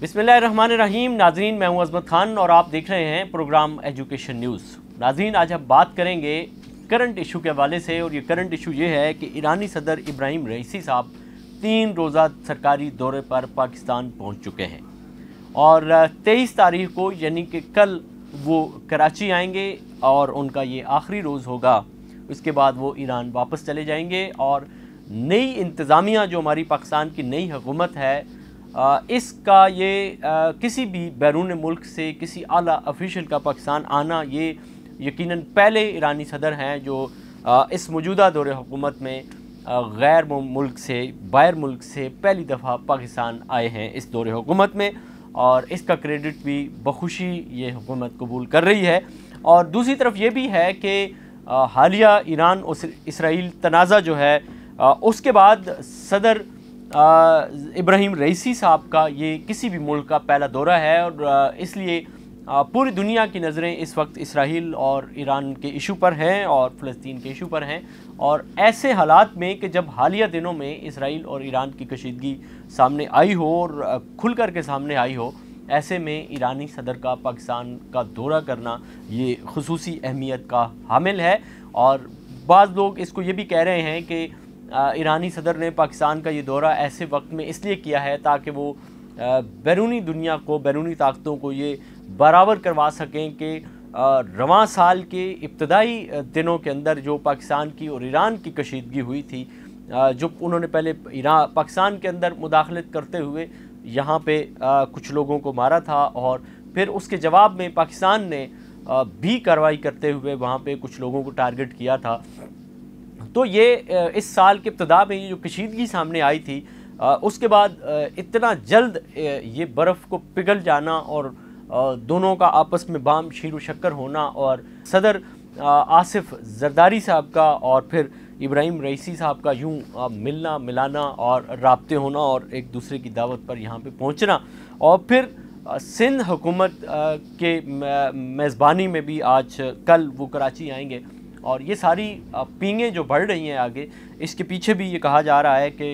बिस्मिल्लाहिर्रहमानिर्रहीम। नाज़रीन, मैं हूं अज़मत खान और आप देख रहे हैं प्रोग्राम एजुकेशन न्यूज़। नाज़रीन, आज हम बात करेंगे करंट इशू के हवाले से, और ये करंट इशू ये है कि ईरानी सदर इब्राहिम रईसी साहब 3 रोज़ा सरकारी दौरे पर पाकिस्तान पहुंच चुके हैं और 23 तारीख को यानी कि कल वो कराची आएंगे और उनका ये आखिरी रोज़ होगा। उसके बाद वो ईरान वापस चले जाएंगे और नई इंतज़ामिया जो हमारी पाकिस्तान की नई हुकूमत है, इसका ये किसी भी बैरून मुल्क से किसी आला ऑफिशियल का पाकिस्तान आना ये यकीनन पहले ईरानी सदर हैं जो इस मौजूदा दौरे हुकूमत में गैर मुल्क से बाहर मुल्क से पहली दफ़ा पाकिस्तान आए हैं इस दौरे हुकूमत में, और इसका क्रेडिट भी बखुशी ये हुकूमत कबूल कर रही है। और दूसरी तरफ ये भी है कि हालिया ईरान और इसराइल तनाज़ा जो है उसके बाद सदर इब्राहिम रईसी साहब का ये किसी भी मुल्क का पहला दौरा है, और इसलिए पूरी दुनिया की नज़रें इस वक्त इसराइल और ईरान के इशू पर हैं और फ़लस्तीन के इशू पर हैं। और ऐसे हालात में कि जब हालिया दिनों में इसराइल और ईरान की कशीदगी सामने आई हो और खुल कर के सामने आई हो, ऐसे में ईरानी सदर का पाकिस्तान का दौरा करना ये खुसूसी अहमियत का हामिल है। और बाज़ लोग इसको ये भी कह रहे हैं कि ईरानी सदर ने पाकिस्तान का ये दौरा ऐसे वक्त में इसलिए किया है ताकि वो बैरूनी दुनिया को, बैरूनी ताकतों को ये बराबर करवा सकें कि रवां साल के इब्तदाई दिनों के अंदर जो पाकिस्तान की और ईरान की कशीदगी हुई थी, जो उन्होंने पहले पाकिस्तान के अंदर मुदाखलत करते हुए यहाँ पे कुछ लोगों को मारा था, और फिर उसके जवाब में पाकिस्तान ने भी कार्रवाई करते हुए वहाँ पे कुछ लोगों को टारगेट किया था। तो ये इस साल के इब्तदा में ये जो कशीदगी सामने आई थी, उसके बाद इतना जल्द ये बर्फ़ को पिघल जाना और दोनों का आपस में बाम शीर शक्कर होना, और सदर आसिफ जरदारी साहब का और फिर इब्राहिम रईसी साहब का यूँ मिलना मिलाना और राब्ते होना और एक दूसरे की दावत पर यहाँ पे पहुँचना, और फिर सिंध हुकूमत के मेज़बानी में भी आज कल वो कराची आएंगे, और ये सारी पींगें जो बढ़ रही हैं आगे, इसके पीछे भी ये कहा जा रहा है कि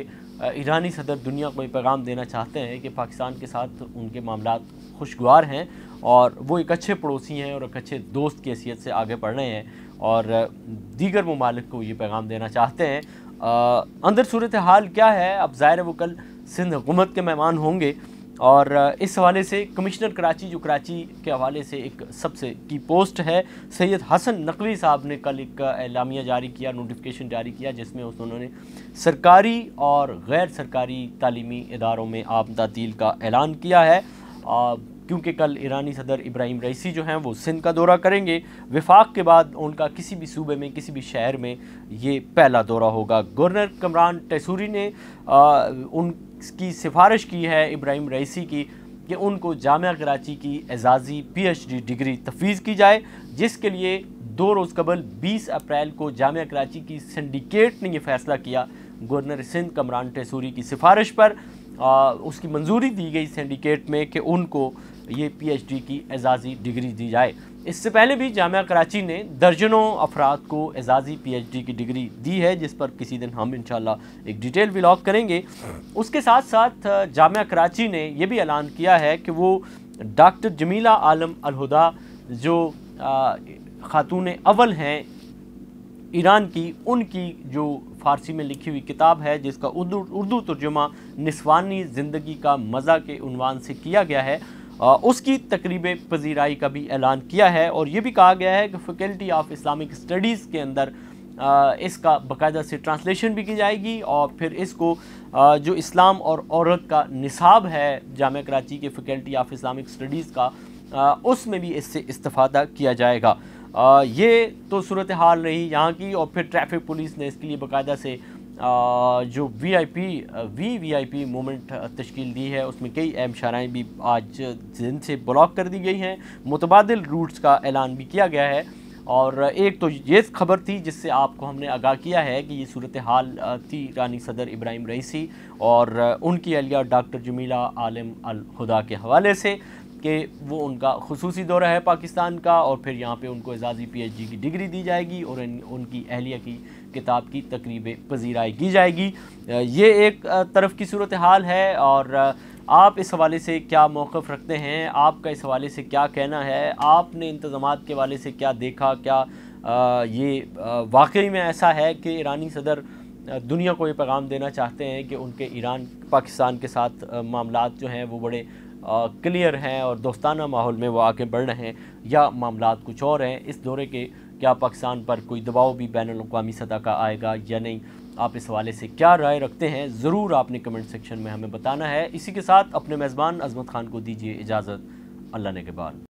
ईरानी सदर दुनिया को ये पैगाम देना चाहते हैं कि पाकिस्तान के साथ उनके मामलात खुशगवार हैं और वो एक अच्छे पड़ोसी हैं और एक अच्छे दोस्त की हैसियत से आगे बढ़ रहे हैं, और दीगर ममालिक को ये पैगाम देना चाहते हैं। अंदर सूरत हाल क्या है, अब ज़ाहिर है वो कल सिंध हुकूमत के मेहमान होंगे, और इस हवाले से कमिश्नर कराची जो कराची के हवाले से एक सबसे की पोस्ट है, सैयद हसन नकवी साहब ने कल एक एलामिया जारी किया, नोटिफिकेशन जारी किया, जिसमें उन्होंने सरकारी और गैर सरकारी तालीमी इदारों में आम तातील का ऐलान किया है, क्योंकि कल ईरानी सदर इब्राहिम रईसी जो हैं वो सिंध का दौरा करेंगे। वफाक के बाद उनका किसी भी सूबे में किसी भी शहर में ये पहला दौरा होगा। गवर्नर कमरान टैसूरी ने उनकी सिफारिश की है इब्राहिम रईसी की कि उनको जामिया कराची की एजाज़ी PhD डिग्री तफवीज़ की जाए, जिसके लिए 2 रोज़ कबल 20 अप्रैल को जामिया कराची की सिंडिकेट ने यह फ़ैसला किया। गवर्नर सिंध कमरान टैसूरी की सिफारिश पर उसकी मंजूरी दी गई सिंडिकेट में कि उनको ये PhD की एजाज़ी डिग्री दी जाए। इससे पहले भी जामिया कराची ने दर्जनों अफराद को एजाज़ी PhD की डिग्री दी है, जिस पर किसी दिन हम इंशाल्लाह एक डिटेल व्लॉग करेंगे। उसके साथ साथ जामिया कराची ने यह भी ऐलान किया है कि वो डॉक्टर जमीला आलम अल हुदा जो खातून अव्वल हैं ईरान की, उनकी जो फ़ारसी में लिखी हुई किताब है जिसका उर्दू तर्जुमा निस्वानी ज़िंदगी का मज़ा के उन्वान से किया गया है, उसकी तकरीब पजीराई का भी ऐलान किया है। और ये भी कहा गया है कि फैकल्टी ऑफ इस्लामिक स्टडीज़ के अंदर इसका बाकायदा से ट्रांसलेशन भी की जाएगी, और फिर इसको जो इस्लाम और औरत का निसाब है जामिया कराची के फैकल्टी ऑफ इस्लामिक स्टडीज़ का, उसमें भी इससे इस्तिफ़ादा किया जाएगा। ये तो सूरत हाल रही यहाँ की। और फिर ट्रैफिक पुलिस ने इसके लिए बाकायदा से जो VIP मूवमेंट तश्कील दी है, उसमें कई अहम शराएँ भी आज दिन से ब्लॉक कर दी गई हैं। मुतबादिल रूट्स का ऐलान भी किया गया है, और एक तो ये खबर थी जिससे आपको हमने आगाह किया है कि ये सूरत हाल थी ईरानी सदर इब्राहिम रईसी और उनकी अहलिया डॉक्टर जमीला आलम अल हुदा के हवाले से कि वो उनका खुसूसी दौरा है पाकिस्तान का, और फिर यहाँ पे उनको एजाज़ी PhD की डिग्री दी जाएगी और उनकी अहलिया की किताब की तकरीब पजीराई की जाएगी। ये एक तरफ की सूरत हाल है। और آپ اس حوالے سے کیا موقف رکھتے ہیں؟ آپ کا اس حوالے سے کیا کہنا ہے؟ آپ نے انتظامات کے حوالے سے کیا دیکھا؟ کیا یہ واقعی میں ایسا ہے کہ ایرانی صدر دنیا کو یہ پیغام دینا چاہتے ہیں کہ ان کے ایران پاکستان کے ساتھ معاملات جو ہیں وہ بڑے کلیئر ہیں اور دوستانہ ماحول میں وہ آگے بڑھ رہے ہیں، یا معاملات کچھ اور ہیں؟ اس دورے کے کیا پاکستان پر کوئی دباؤ بھی بین الاقوامی سطح کا آئے گا یا نہیں؟ آپ اس حوالے سے کیا رائے رکھتے ہیں؟ ضرور آپ نے کمنٹ سیکشن میں ہمیں بتانا ہے۔ اسی کے ساتھ اپنے میزبان عظمت خان کو دیجیے اجازت۔ اللہ نگہبان۔